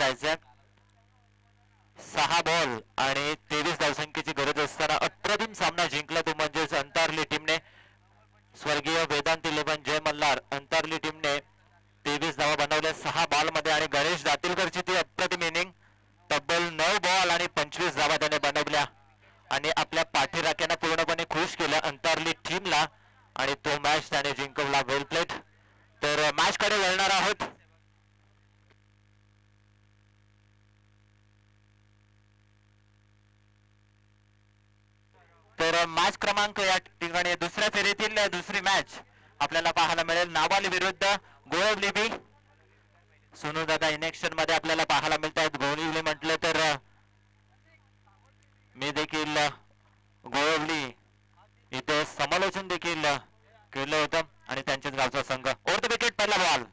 जायचं. 6 बॉल आणि 23 धावसंख्येची गरज असताना अप्रतिम सामना जिंकला तो म्हणजेच अंतरली टीमने. स्वर्गीय वेदांत 11 जय मल्हार अंतरली टीमने 23 धावा बनवल्या 6 बॉल मध्ये आणि गणेश दातीलकरची ती अप्रतिम इनिंग. तब्बल 9 बॉल आणि 25 धावा त्याने बनवल्या आणि आपल्या पाठीराख्यांना पूर्णपणे खुश केलं अंतरली टीमला आणि तो मॅच त्याने जिंकवला. वेल प्लेड. तर मॅच कडे वळणार आहोत. तर मॅच क्रमांक या ठिकाणी दुसऱ्या फेरीतील दुसरी मॅच आपल्याला पाहायला मिळेल. नावाली विरुद्ध गोळवली. सोनू दादा इनेक्शन मध्ये आपल्याला पाहायला मिळत आहेत. गोळवली म्हटलं तर मी देखील गोळवली इथे समालोचन देखील केलं होतं आणि त्यांच्याच गावचा संघ. ओव्हर द विकेट पहिला बॉल.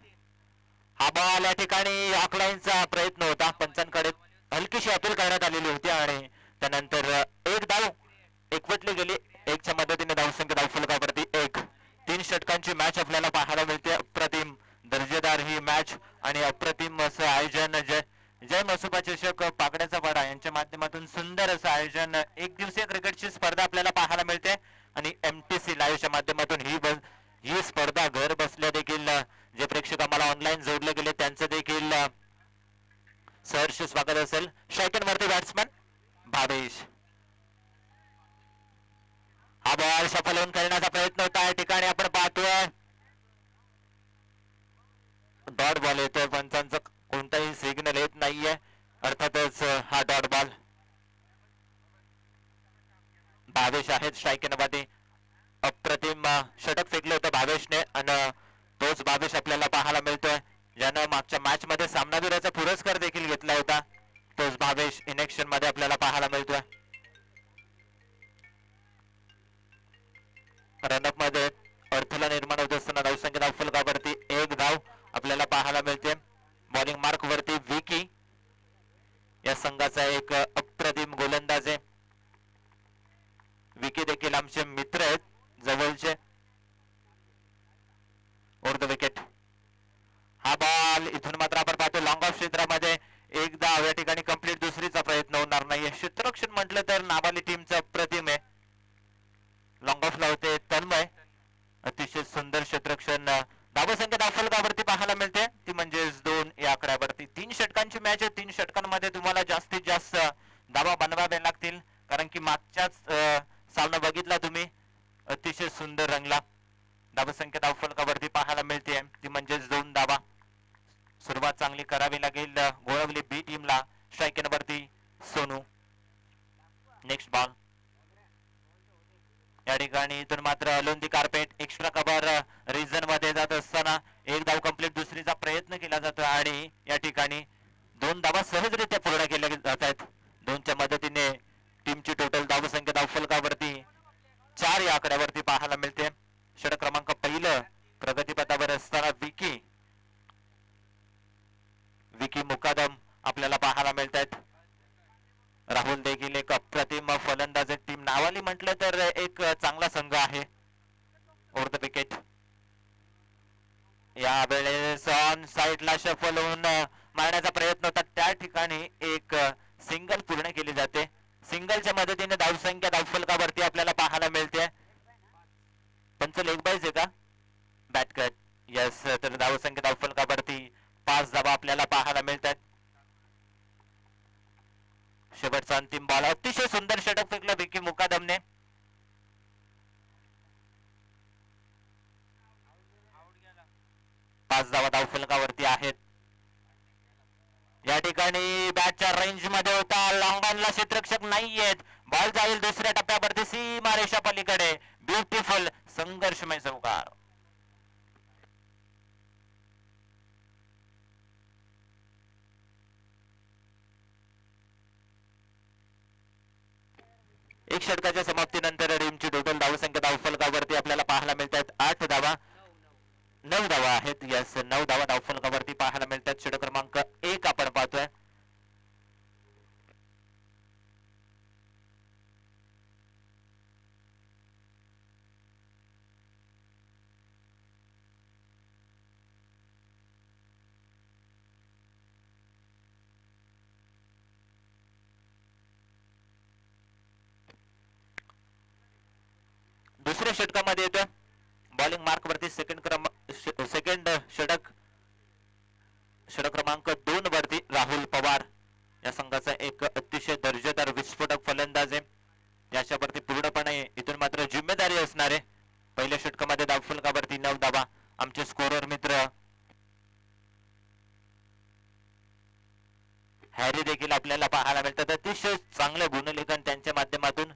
हा बॉल या ठिकाणी ऑकलाईनचा प्रयत्न होता. पंचांकडे हलकीशी अपील करण्यात आलेली होती आणि त्यानंतर एक धाव एकवटली गेली. एकच्या मदतीने धावसंख्या धावफलकावरती 1. 3 षटकांची मॅच आपल्याला पाहायला मिळते. अप्रतिम दर्जेदार ही मॅच आणि अप्रतिम असं आयोजन. जय मसोबा चषक पाकड्याचा वाडा यांच्या माध्यमातून सुंदर असं आयोजन. एक दिवसीय क्रिकेटची स्पर्धा आपल्याला पाहायला मिळते आणि MTC लाईव्हच्या माध्यमातून ही स्पर्धा घर बसल्या देखील जे प्रेक्षक आम्हाला ऑनलाईन जोडले गेले त्यांचं देखील सहर्ष स्वागत असेल. स्ट्रायकर वरती बॅट्समन भावेश. हा बॉल सफल होऊन करण्याचा प्रयत्न होता. या ठिकाणी आपण पाहतोय डॉट बॉल येतोय. पंचांचं कोणताही सिग्नल येत नाहीये. अर्थातच हा डॉट बॉल. भावेश आहेत स्ट्रायकर मध्ये. अप्रतिम षटक फेकलं होतं भावेशने आणि तोच भावेश आपल्याला पाहायला मिळतोय ज्यानं मागच्या मॅच मध्ये सामनावीराचा पुरस्कार देखील घेतला होता. तोच भावेश इनेक्शन मध्ये आपल्याला पाहायला मिळतोय. रनअप मध्ये अडथळा निर्माण होत असताना धावसंख्या धावफलकावरती 1 धाव आपल्याला पाहायला मिळते. बॉलिंग मार्क वरती विकी या संघाचा एक अप्रतिम गोलंदाज आहे. विकी देखील आमचे मित्र आहेत जवळचे. Over the wicket. हा बॉल इथून मात्र आपण पाहतो लॉंग ऑफ क्षेत्रामध्ये 1 धाव. या ठिकाणी कंप्लीट दुसरीचा प्रयत्न होणार नाहीये. क्षेत्ररक्षण म्हटलं तर नाबाली टीमचं अप्रतिम आहे. लॉंग ऑफ ला होते तन्मय. अतिशय सुंदर क्षेत्ररक्षण. धावसंख्या धावफलकावरती पाहायला मिळते ती म्हणजेच 2 या आकड्यावरती. 3 षटकांची मॅच आहे. 3 षटकांमध्ये तुम्हाला जास्तीत जास्त धावा बनवाव्या लागतील कारण की मागच्याच सामना बघितला तुम्ही अतिशय सुंदर रंगला. धावसंख्या धावफलकावरती पाहायला मिळते ती म्हणजेच 2 धावा. सुरुवात चांगली करावी लागेल गोळवली बी टीमला. स्ट्रायकर वरती सोनू. Next ball. या ठिकाणी इथून मात्र लोंदी कार्पेट एक्स्ट्रा कव्हर रिजन मध्ये जात असताना 1 धाव कंप्लीट दुसरीचा प्रयत्न केला जातो आणि या ठिकाणी 2 धावा सहजरित्या पूर्ण केल्या जात आहेत. 2च्या मदतीने टीमची टोटल धावसंख्या धावफलकावरती 4 या आकड्यावरती पाहायला मिळते. षटक क्रमांक पहिलं प्रगतीपथावर असताना विकी मुकादम आपल्याला पाहायला मिळत आहेत. राहुल देखील एक अप्रतिम फलंदाज. टीम नावाली म्हटलं तर एक चांगला संघ आहे. Over the wicket. या वेळेस ऑन साइडला शफल होऊन मारण्याचा प्रयत्न होता त्या ठिकाणी एक सिंगल पूर्ण केली जाते. सिंगलच्या मदतीने धावसंख्या धावफलकावरती आपल्याला पाहायला मिळते. पंच लेग बाईज आहे का? Bat cut. यस. तर धावसंख्या धावफलकावरती 5 धावा आपल्याला पाहायला मिळतात. शेवटचा अंतिम बॉल. अतिशय सुंदर षटक फेकलं विकी मुकादमने. पाच धावा धावफलकावरती आहेत. या ठिकाणी बॅटच्या रेंज मध्ये होता. लॉंग ऑनला क्षेत्ररक्षक नाहीयेत. बॉल जाईल दुसऱ्या टप्प्यावरती सीमारेषा पलीकडे. ब्युटिफुल संघर्षमय चौकार. एक षटकाच्या समाप्तीनंतर टीमची टोटल धावसंख्या धावफलकावरती आपल्याला पाहायला मिळतात 8 धावा. 9 धावा आहेत. यस 9 धावा धावफलकावरती पाहायला मिळतात. षटक क्रमांक 1 आपण पाहतोय. दुसऱ्या षटकामध्ये येतोय. बॉलिंग मार्क वरती सेकंड षटक क्रमांक 2 वरती राहुल पवार या संघाचा एक अतिशय दर्जेदार विस्फोटक फलंदाज आहे. त्याच्यावरती पूर्णपणे इथून मात्र जिम्मेदारी असणार आहे. पहिल्या षटकामध्ये धावफलकावरती 9 धावा. आमचे स्कोरर मित्र हॅरी देखील आपल्याला पाहायला मिळतात. अतिशय चांगले गुणलेखन त्यांच्या माध्यमातून.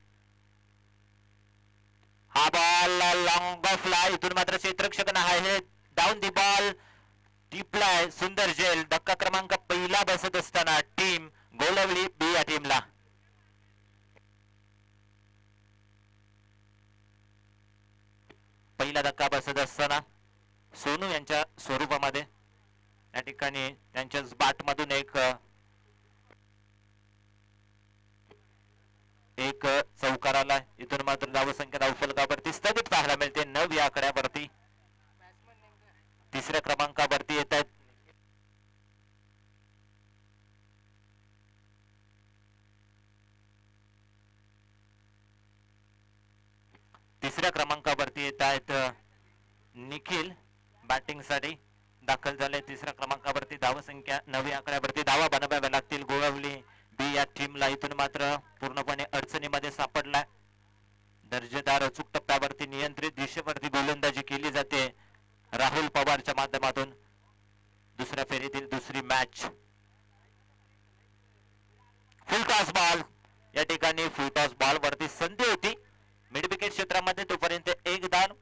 हा बॉल लॉंग ऑफला, इथून मात्र क्षेत्ररक्षक आहे. डाऊन दी बॉल टिपलाय सुंदर जेल. धक्का क्रमांक पहिला बसत असताना टीम गोलवली बी या टीमला. पहिला धक्का बसत असताना सोनू यांच्या स्वरूपामध्ये या ठिकाणी त्यांच्याच बाट मधून एक चौकाराला. इथून मात्र धावसंख्या धावफलकावरती स्थगित पाहायला मिळते 9 या आकड्यावरती. तिसऱ्या क्रमांकावरती येत आहेत निखिल बॅटिंग साठी दाखल झाले. तिसऱ्या क्रमांकावरती धावसंख्या 9 आकड्यावरती धावा बनवाव्या लागतील गोळवली बी या टीमला. इथून मात्र पूर्णपणे अडचणीमध्ये सापडलाय. दर्जेदार अचूक टप्प्यावरती नियंत्रित दिशेवरती गोलंदाजी केली जाते राहुल पवारच्या माध्यमातून. दुसऱ्या फेरीतील दुसरी मॅच. फुल टॉस बॉल या ठिकाणी फुल टॉस बॉल वरती संधी होती मिड विकेट क्षेत्रामध्ये. तोपर्यंत एक धाव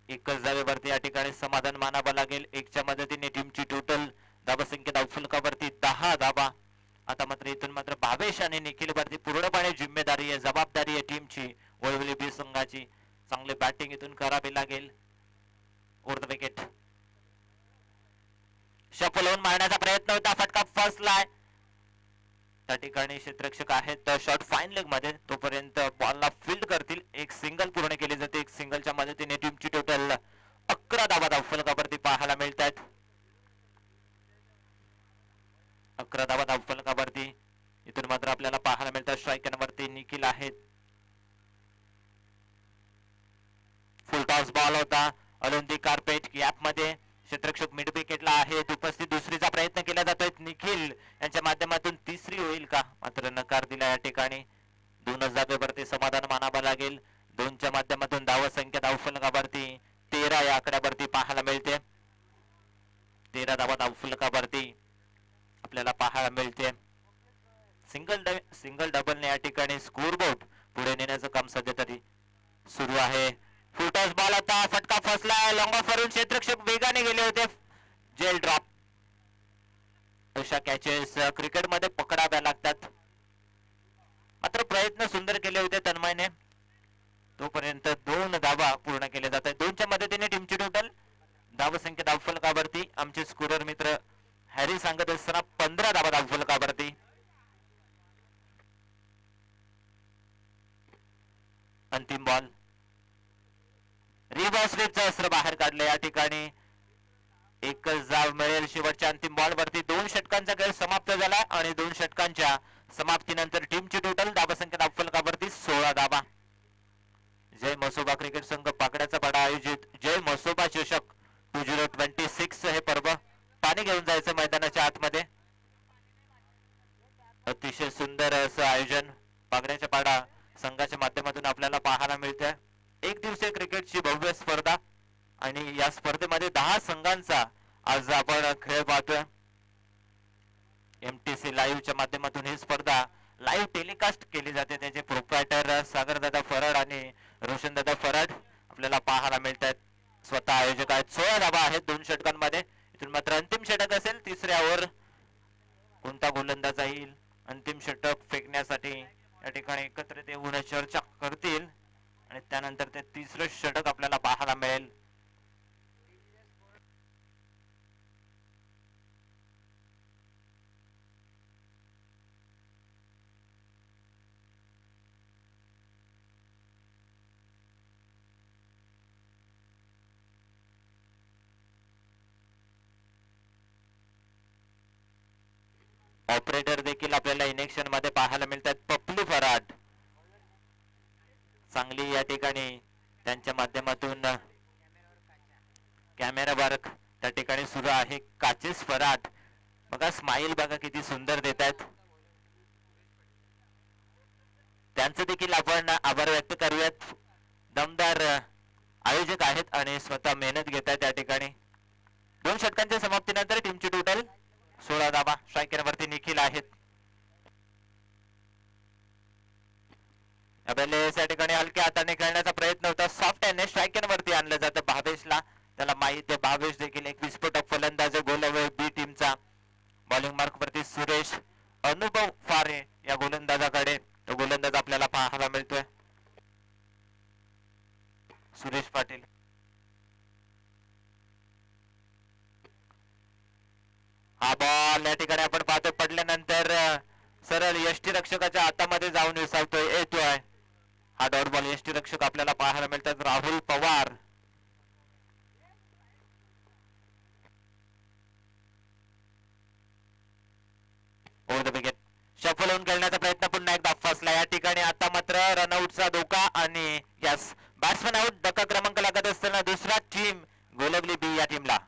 एकच धावेवरती या ठिकाणी समाधान मानावं लागेल. एकच्या मदतीने टीमची टोटल धावसंख्या धावफलकावरती 10 धावा. आता मात्र इथून मात्र भावेश आणि निखिल वरती पूर्णपणे जिम्मेदारी आहे, जबाबदारी आहे टीमची गोळवली बी संघाची. चांगले बॅटिंग इथून करावी लागेल. ओव्हर द विकेट शफल होऊन मारण्याचा प्रयत्न होता. फटका फसलाय. त्या ठिकाणी क्षेत्ररक्षक आहेत शॉट फाईन लेग मध्ये. तोपर्यंत बॉलला फील्ड करतील. एक सिंगल पूर्ण केली जाते. एक सिंगलच्या मदतीने टीमची टोटल 11 धावा धावफलकावरती पाहायला मिळतात. 11 धावा धावफलकावरती इथून मात्र आपल्याला पाहायला मिळतात. स्ट्रायकरवरती निखिल आहेत. फुल टॉस बॉल होता ऑलिम्पिक कार्पेट गॅप मध्ये. क्षेत्ररक्षक मिड विकेटला आहेत उपस्थित. दुसरीचा प्रयत्न केला जातोय निखिल यांच्या माध्यमातून. तिसरी होईल का? मात्र नकार दिला या ठिकाणी. 2च धावेवरती समाधान मानावं लागेल. 2च्या माध्यमातून धावसंख्या धावफलकावरती 13 या आकड्यावरती पाहायला मिळते. 13 धावा धावफलकावरती आपल्याला पाहायला मिळते. सिंगल डबलने या ठिकाणी स्कोरबोर्ड पुढे नेण्याचं काम सध्या तरी सुरू आहे. फुल टॉस बॉल आता फटका फसला. लॉंग ऑफ वरून क्षेत्ररक्षक वेगाने गेले होते. Gel drop. अशा कॅचेस क्रिकेटमध्ये पकडाव्या लागतात. मात्र प्रयत्न सुंदर केले होते तन्मयने. तोपर्यंत 2 धावा पूर्ण केले जात आहेत. 2च्या मदतीने टीमची टोटल धावसंख्या धावफलकावरती आमचे स्कोरर मित्र हॅरी सांगत असताना 15 धावा धावफलकावरती. अंतिम बॉल रिव्हर्स स्वीपचं अस्त्र बाहेर काढलं या ठिकाणी. एकच धाव मिळेल शेवटच्या अंतिम बॉल वरती. 2 षटकांचा खेळ समाप्त झाला आणि 2 षटकांच्या समाप्तीनंतर टीमची टोटल धावसंख्या धावफलकावरती 16 धावा. जय मसोबा क्रिकेट संघ पाकड्याचा पाडा आयोजित जय मसोबा चषक 2026 हे पर्व. पाणी घेऊन जायचं मैदानाच्या आतमध्ये. अतिशय सुंदर असं आयोजन पाकड्याच्या पाडा संघाच्या माध्यमातून आपल्याला पाहायला मिळतंय. एक दिवसीय क्रिकेटची भव्य स्पर्धा आणि या स्पर्धेमध्ये 10 संघांचा आज आपण खेळ पाहतोय. MTC लाईव्हच्या माध्यमातून ही स्पर्धा लाईव्ह टेलिकास्ट केली जाते. त्याचे प्रोप्रायटर सागरदादा फराड आणि रोशनदादा फराड आपल्याला पाहायला मिळतात. स्वतः आयोजक आहेत. 16 धावा आहेत 2 षटकांमध्ये. इथून मात्र अंतिम षटक असेल. तिसऱ्या ओव्हर कोणता गोलंदाज येईल अंतिम षटक फेकण्यासाठी या ठिकाणी एकत्रित येऊन चर्चा करतील आणि त्यानंतर ते तिसरं षटक आपल्याला पाहायला मिळेल. ऑपरेटर देखील आपल्याला इनेक्शन मध्ये पाहायला मिळतात. पप्लू फराट चांगली या ठिकाणी त्यांच्या माध्यमातून कॅमेरा वर्क त्या ठिकाणी सुरू आहे. काचेस फराट बघा, स्माइल बघा किती सुंदर देत आहेत. त्यांचं देखील आपण आभार व्यक्त करूयात. दमदार आयोजक आहेत आणि स्वतः मेहनत घेत आहेत त्या ठिकाणी. 2 षटकांच्या समाप्तीनंतर टीमची टोटल 16 धावा. स्ट्रायकरवरती निखिल आहेत. या ठिकाणी हलक्या हाताने खेळण्याचा प्रयत्न होता. सॉफ्ट हँडने स्ट्रायकरवरती आणलं जातं भावेशला. त्याला माहिती आहे भावेश देखील एक विस्फोटक फलंदाज गोलंदाज बी टीमचा. बॉलिंग मार्क वरती सुरेश. अनुभव फार आहे या गोलंदाजाकडे. तो गोलंदाज आपल्याला पाहायला मिळतोय सुरेश पाटील. हा बॉल या ठिकाणी आपण पाहतो पडल्यानंतर सरळ यष्टीरक्षकाच्या हातामध्ये जाऊन येतोय. हा डॉट बॉल यष्टीरक्षक आपल्याला पाहायला मिळतात Rahul Pawar. Over the wicket. Shuffle होऊन खेळण्याचा प्रयत्न पुन्हा एकदा फसला या ठिकाणी. आता मात्र रनआउटचा धोका आणि यस बॅट्समॅन आउट. धक्का क्रमांक लागत असताना दुसरा टीम गोलवली बी या टीमला.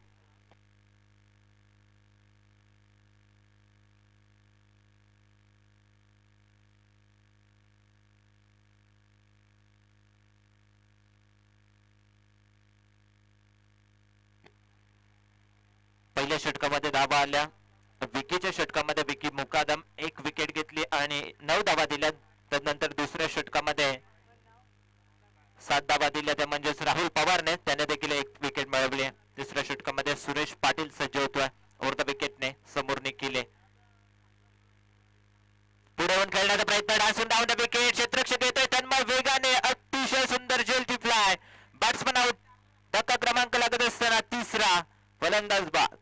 पहिल्या षटकामध्ये धावा आल्या. विकीच्या षटकामध्ये विकी मुकादम 1 विकेट घेतली आणि 9 धावा दिल्या. त्यानंतर दुसऱ्या षटकामध्ये 7 धावा दिल्या त्या म्हणजेच राहुल पवारने, त्याने देखील 1 विकेट मिळवली. तिसऱ्या षटकामध्ये सुरेश पाटील सज्ज होतोय ओव्हर द विकेटने. समोर निखिल पुढे येऊन खेळण्याचा प्रयत्न. डासून डाऊन द विकेट. क्षेत्ररक्षक येतोय तन्मय वेगाने. अतिशय सुंदर झेल फ्लाय. Batsman out. धक्का क्रमांक लागत असताना तिसरा फलंदाज बाद.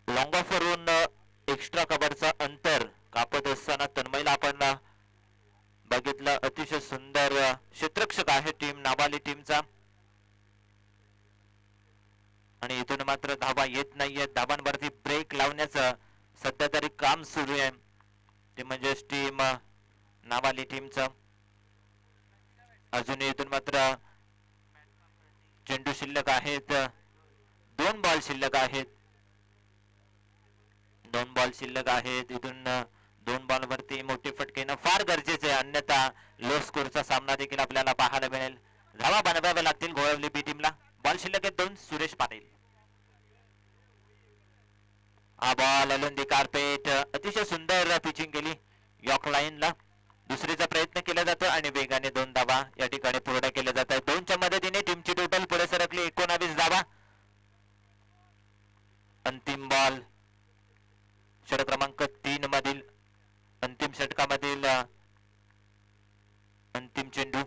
लॉंग ऑफ वरून एक्स्ट्रा कव्हरचा अंतर कापत असताना तन्मयला आपण बघितलं. अतिशय सुंदर क्षेत्ररक्षक आहे टीम नाबाली टीमचा आणि इथून मात्र धावा येत नाहीये. धावांवरती ब्रेक लावण्याचं सध्या तरी काम सुरू आहे ते म्हणजेच टीम नाबाली टीमचं. अजूनही इथून मात्र चेंडू शिल्लक आहेत. 2 बॉल शिल्लक आहेत. 2 बॉल शिल्लक आहेत. इथून 2 बॉल वरती मोठे फटके येणं फार गरजेचे आहे, अन्यथा लो स्कोरचा सामना देखील आपल्याला पाहायला मिळेल. धावा बनवाव्या लागतील गोळवली बी टीमला. बॉल शिल्लक आहेत 2. सुरेश पाटील. हा बॉल अलंदी कार्पेट. अतिशय सुंदर पिचिंग केली यॉर्क लाईनला. दुसरीचा प्रयत्न केला जातो आणि वेगाने 2 धावा या ठिकाणी पूर्ण केल्या जात आहेत. 2च्या मदतीने टीमची टोटल पुढे सरकली 19 धावा. अंतिम बॉल षटक क्रमांक 3 मधील अंतिम षटकामधील अंतिम चेंडू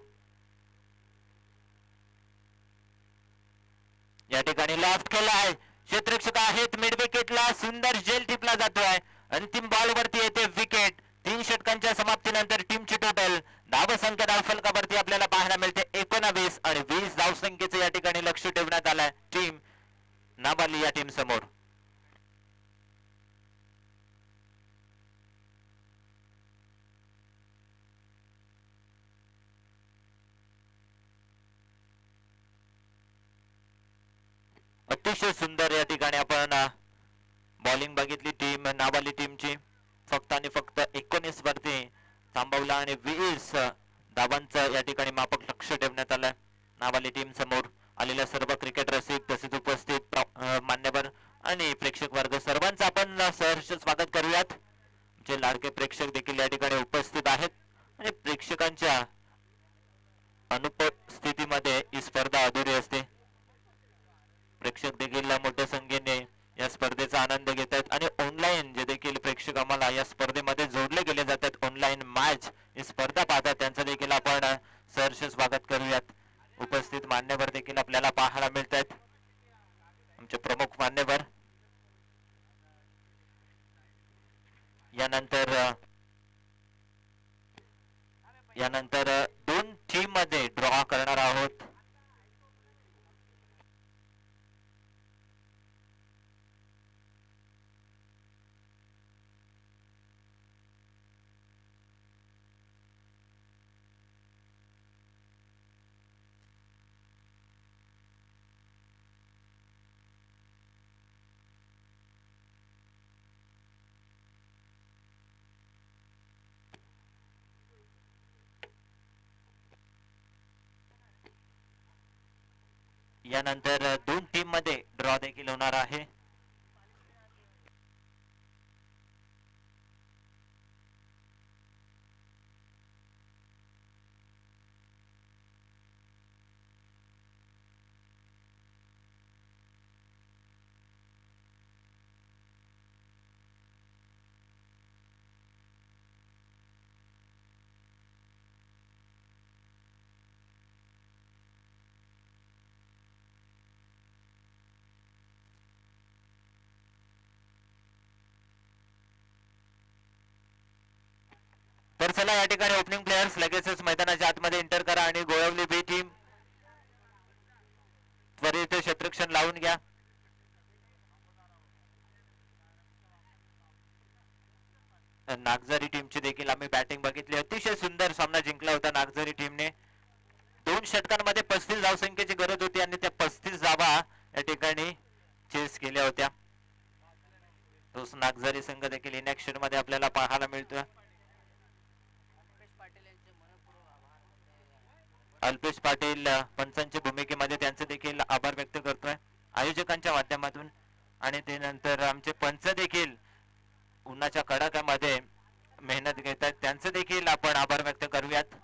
या ठिकाणी लॉफ्ट केला आहे. क्षेत्ररक्षक आहेत मिड विकेटला. सुंदर झेल टिपला जातोय. अंतिम बॉल वरती येते विकेट. 3 षटकांच्या समाप्तीनंतर टीमची टोटल धावसंख्या धावफलकावरती आपल्याला पाहायला मिळते 19 आणि 20 धावसंख्येचं या ठिकाणी लक्ष ठेवण्यात आलंय टीम नाबाली या टीम समोर. अतिशय सुंदर या ठिकाणी आपण बॉलिंग बघितली टीम नाबाली टीमची. फक्त आणि फक्त 19 वरती थांबवला आणि 20 धावांचं या ठिकाणी मापक लक्ष ठेवण्यात आलं नाबाली टीम समोर. आलेल्या सर्व क्रिकेट रसिक तसेच उपस्थित मान्यवर आणि प्रेक्षक वर्ग सर्वांचं आपण सहर्ष स्वागत करूयात. जे लाडके प्रेक्षक देखील या ठिकाणी उपस्थित आहेत आणि प्रेक्षकांच्या अनुपस्थितीमध्ये ही स्पर्धा अधुरी असते. प्रेक्षक देखील मोठ्या संख्येने या स्पर्धेचा आनंद घेत आहेत आणि ऑनलाईन जे देखील प्रेक्षक आम्हाला या स्पर्धेमध्ये जोडले गेले जातात, ऑनलाईन मॅच ही स्पर्धा पाहतात, त्यांचं देखील आपण सहर्ष स्वागत करूयात. उपस्थित मान्यवर देखील आपल्याला पाहायला मिळत आहेत. आमचे प्रमुख मान्यवर यानंतर 2 टीम मध्ये ड्रॉ करणार आहोत. यानंतर 2 टीम मध्ये ड्रॉ देखील होणार आहे. तर चला या ठिकाणी ओपनिंग प्लेयर्स लगेचच मैदानाच्या आतमध्ये एंटर करा आणि गोळवली बी टीम त्वरित क्षेत्ररक्षण लावून घ्या. नागझरी टीमची देखील आम्ही बॅटिंग बघितली. अतिशय सुंदर सामना जिंकला होता नागझरी टीमने. 2 षटकांमध्ये 35 धावसंख्येची गरज होती आणि त्या 35 धावा या ठिकाणी चेस केल्या होत्या. तोच नागझरी संघ देखील इनॅक्शन मध्ये आपल्याला पाहायला मिळतोय. अल्पेश पाटील पंचांच्या भूमिकेमध्ये त्यांचे देखील आभार व्यक्त करतोय आयोजकांच्या माध्यमातून. आणि त्यानंतर आमचे पंच देखील उन्हाच्या कडाक्यामध्ये मेहनत घेत आहेत, त्यांचे देखील आपण आभार व्यक्त करूयात.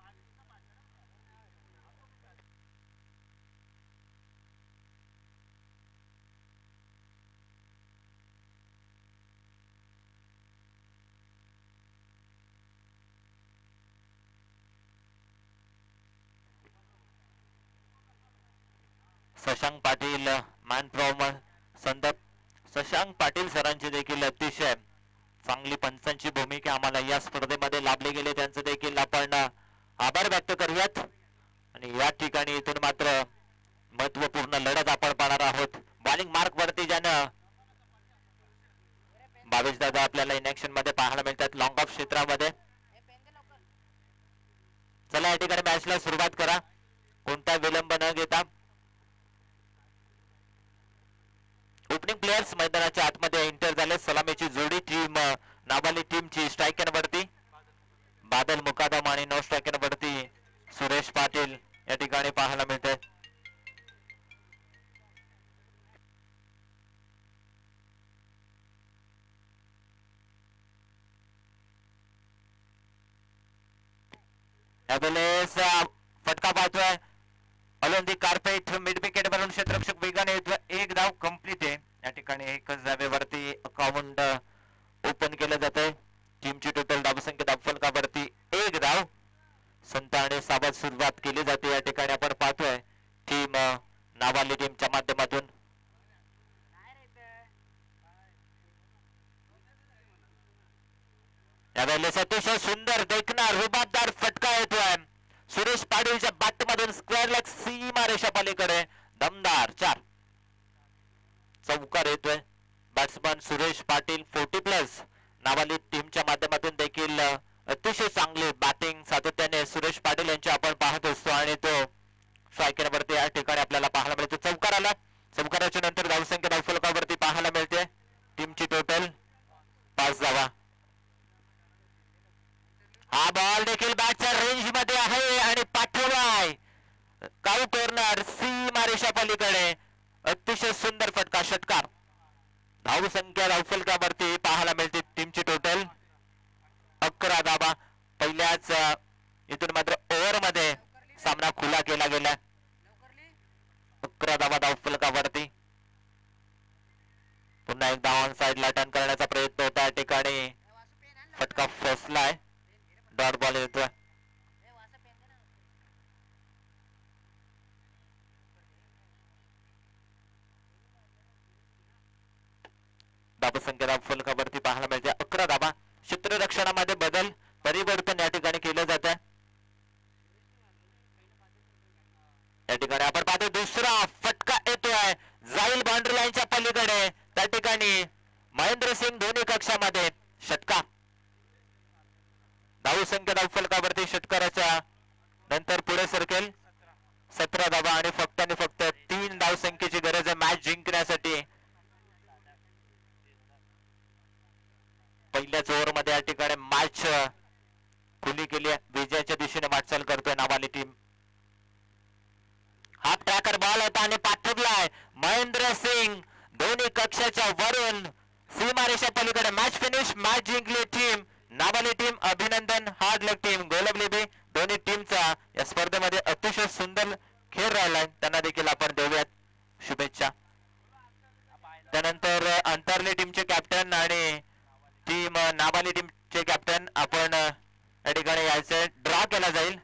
शशांक पाटील मॅन फ्रॉम संदप. शशांक पाटील सरांची देखील अतिशय चांगली पंचांची भूमिका आम्हाला या स्पर्धेमध्ये लाभली गेली, त्यांचं देखील आपण आभार व्यक्त करूयात. आणि या ठिकाणी इथून मात्र महत्वपूर्ण लढत आपण पाहणार आहोत. बॉलिंग मार्क वरती ज्यानं 22 दादा आपल्याला इनॅक्शन मध्ये पाहायला मिळतात लॉंग ऑफ क्षेत्रामध्ये. चला या ठिकाणी मॅचला सुरुवात करा कोणता विलंब न घेता. ओपनिंग प्लेयर्स मैदानाच्या आतमध्ये एंटर झाले. सलामीची जोडी टीम नाबाली टीमची स्ट्रायकर वरती बादल मुकादम आणि नो स्ट्रायकर वरती सुरेश पाटील या ठिकाणी पाहायला मिळते. यावेळेस फटका पाहतोय ऑलिम्पिक कार्पेट मिड विकेट वरून क्षेत्ररक्षक वेगाने येतोय. एक धाव कंप्लीट आहे या ठिकाणी. एकच धावेवरती अकाउंट ओपन केलं जातंय. टीमची टोटल धावसंख्या धावफलकावरती 1 धाव. संत आणि सावध सुरुवात केली जाते या ठिकाणी आपण पाहतोय टीम नावाली टीमच्या माध्यमातून. यावेळेस अतिशय सुंदर देखणार रुबाबदार फटका येतोय सुरेश पाटीलच्या बॅट मधून स्क्वेअर लेग सीमा रेषा पलीकडे दमदार 4 चौकार येतोय. बॅट्समन सुरेश पाटील 40+ नावाली टीमच्या माध्यमातून देखील अतिशय चांगली बॅटिंग सातत्याने सुरेश पाटील यांची आपण पाहत असतो आणि तो स्ट्रायकरवरती या ठिकाणी आपल्याला पाहायला मिळतो. चौकार आला. चौकाराच्या नंतर धावसंख्या धावफलकावरती पाहायला मिळते टीमची टोटल 5 धावा. हा बॉल देखील बॅटच्या रेंज मध्ये आहे आणि पाठवलाय काऊ कॉर्नर सीमा रेषा पलीकडे. अतिशय सुंदर फटका षटकार. धावसंख्या धावफलकावरती पाहायला मिळते टीमची टोटल 11 धावा. पहिल्याच इथून मात्र ओव्हर मध्ये सामना खुला केला गेला. 11 धावा धावफलकावरती. पुन्हा एकदा ऑन साइडला टर्न करण्याचा प्रयत्न होता या ठिकाणी फटका फसलाय. डॉट बॉल येतोय. धावसंख्या धावफलकावरती पाहायला मिळते 11 धावा. क्षेत्ररक्षणामध्ये बदल परिवर्तन या ठिकाणी केलं जात आहे. या ठिकाणी आपण पाहतो दुसरा फटका येतोय जाईल बाउंड्री लाईनच्या पलीकडे. त्या ठिकाणी महेंद्रसिंग धोनी कक्षामध्ये षटकार. धावसंख्या धावफलकावरती षटकाराच्या नंतर पुढे सरकेल 17 धावा आणि फक्त 3 धावसंख्येची गरज आहे मॅच जिंकण्यासाठी. पहिल्याच ओव्हर मध्ये या ठिकाणी मॅच खुली केली आहे. विजयाच्या दिशेने वाटचाल करतोय नावाली टीम. हाफ ट्रॅकर बॉल होता आणि पाठवलाय महेंद्र सिंग दोन्ही कक्षाच्या वरून सीमारेषा पलीकडे. Match finish. मॅच जिंकली टीम नाबाली टीम. अभिनंदन. हार्ड लक टीम गोलबली बी. दोन्ही टीमचा या स्पर्धेमध्ये अतिशय सुंदर खेळ राहिलाय. त्यांना देखील आपण देऊयात शुभेच्छा. त्यानंतर अंतरली टीमचे कॅप्टन आणि टीम नाबाली टीमचे कॅप्टन आपण या ठिकाणी यायचे ड्रॉ केला जाईल.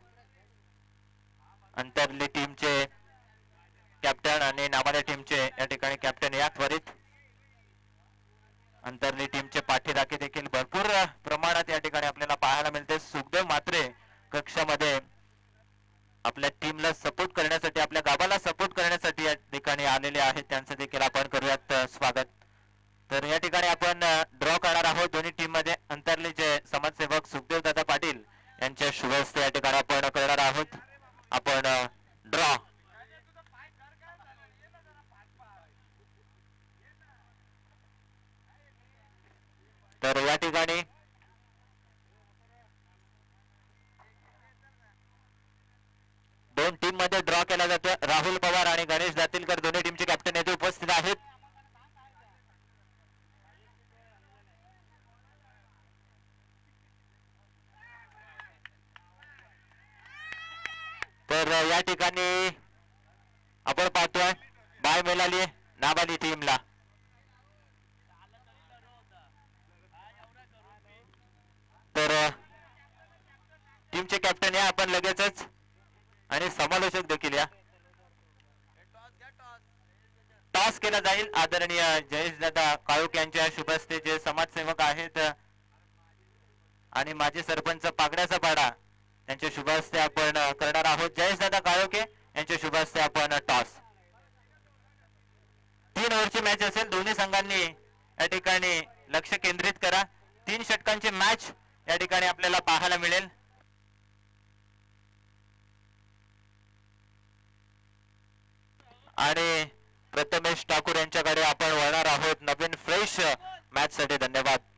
अंतरली टीमचे कॅप्टन आणि नाबाली टीमचे या ठिकाणी कॅप्टन या त्वरित. अंतरली टीमचे पाठीराखे देखील भरपूर प्रमाणात या ठिकाणी आपल्याला पाहायला मिळते. सुखदेव मात्रे कक्षामध्ये आपल्या टीमला सपोर्ट करण्यासाठी आपल्या गावाला सपोर्ट करण्यासाठी या ठिकाणी आलेले आहेत. त्यांचं देखील आपण करूयात स्वागत. तर या ठिकाणी आपण ड्रॉ करणार आहोत दोन्ही टीम मध्ये. अंतरलीचे समाजसेवक सुखदेव दादा पाटील यांच्या शुभ हस्ते या ठिकाणी आपण करणार आहोत आपण ड्रॉ. तर या ठिकाणी दोन टीम मध्ये ड्रॉ केला जातो. राहुल पवार आणि गणेश दातीलकर दोन्ही टीमचे कॅप्टन येथे उपस्थित आहेत. तर या ठिकाणी आपण पाहतोय बाय मिळाली नाबाली टीमला. तर टीमचे कॅप्टन या आपण लगेचच आणि समालोचक देखील या. टॉस केला जाईल. आदरणीय जयेश दादा काळोख यांच्या शुभ हस्ते जे समाजसेवक आहेत आणि माजी सरपंच पागड्याचा पाडा यांच्या शुभ हस्ते आपण करणार आहोत. जयेश दादा काळोखे यांच्या शुभ हस्ते आपण टॉस. 3 ओव्हरची मॅच असेल. दोन्ही संघांनी या ठिकाणी लक्ष केंद्रित करा. 3 षटकांची मॅच या ठिकाणी आपल्याला पाहायला मिळेल. आणि प्रथमेश ठाकूर यांच्याकडे आपण वळणार आहोत नवीन फ्रेश मॅच साठी. धन्यवाद.